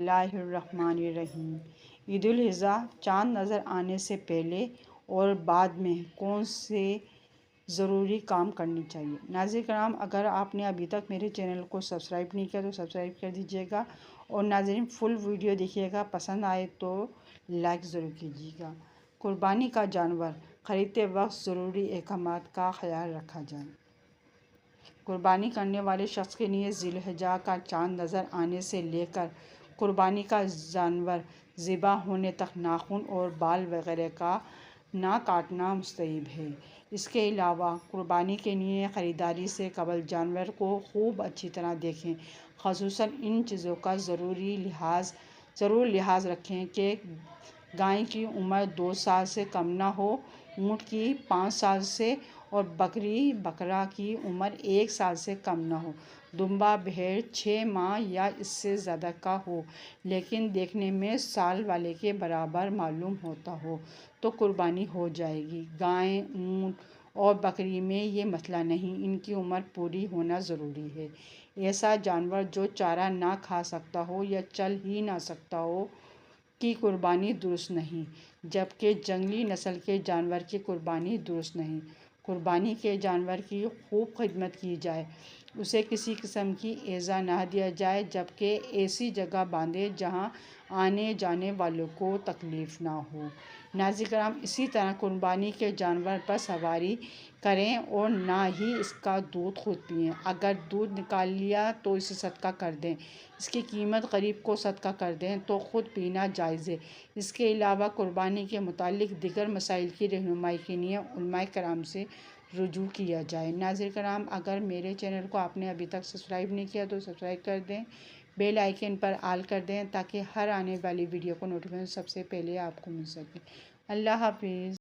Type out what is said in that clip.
اللہ الرحمن الرحیم۔ عید الاضحیٰ چاند نظر آنے سے پہلے اور بعد میں کون سے ضروری کام کرنے چاہیے؟ ناظرین کرام، اگر آپ نے ابھی تک میرے چینل کو سبسکرائب نہیں کیا تو سبسکرائب کر دیجیے گا، اور ناظرین فل ویڈیو دیکھیے گا، پسند آئے تو لائک ضرور کیجیے گا۔ قربانی کا جانور خریدتے وقت ضروری احکامات کا خیال رکھا جائے۔ قربانی کرنے والے شخص کے لیے ذی الحجہ کا چاند نظر آنے سے لے کر قربانی کا جانور ذبح ہونے تک ناخن اور بال وغیرہ کا نہ کاٹنا مستحب ہے۔ اس کے علاوہ قربانی کے لیے خریداری سے قبل جانور کو خوب اچھی طرح دیکھیں، خصوصاً ان چیزوں کا ضرور لحاظ رکھیں کہ گائے کی عمر 2 سال سے کم نہ ہو، اونٹ کی 5 سال سے اور بکرا کی عمر 1 سال سے کم نہ ہو، دمبا بھیڑ 6 ماہ یا اس سے زیادہ کا ہو لیکن دیکھنے میں سال والے کے برابر معلوم ہوتا ہو تو قربانی ہو جائے گی۔ گائے، اونٹ اور بکری میں یہ مسئلہ نہیں، ان کی عمر پوری ہونا ضروری ہے۔ ایسا جانور جو چارہ نہ کھا سکتا ہو یا چل ہی نہ سکتا ہو کی قربانی درست نہیں، جبکہ جنگلی نسل کے جانور کی قربانی درست نہیں۔ قربانی کے جانور کی خوب خدمت کی جائے، اسے کسی قسم کی ایذا نہ دیا جائے، جبکہ ایسی جگہ باندھیں جہاں آنے جانے والوں کو تکلیف نہ ہو۔ ناظرین کرام، اسی طرح قربانی کے جانور پر سواری کریں اور نہ ہی اس کا دودھ خود پئیں۔ اگر دودھ نکال لیا تو اسے صدقہ کر دیں، اس کی قیمت غریب کو صدقہ کر دیں تو خود پینا جائز ہے۔ اس کے علاوہ قربانی کے متعلق دیگر مسائل کی رہنمائی کے لیے علماء کرام سے رجوع کیا جائے۔ ناظرین کرام، اگر میرے چینل کو آپ نے ابھی تک سبسکرائب نہیں کیا تو سبسکرائب کر دیں، بیل آئیکن پر آل کر دیں تاکہ ہر آنے والی ویڈیو کو نوٹیفیکیشن سب سے پہلے آپ کو مل سکے۔ اللہ حافظ۔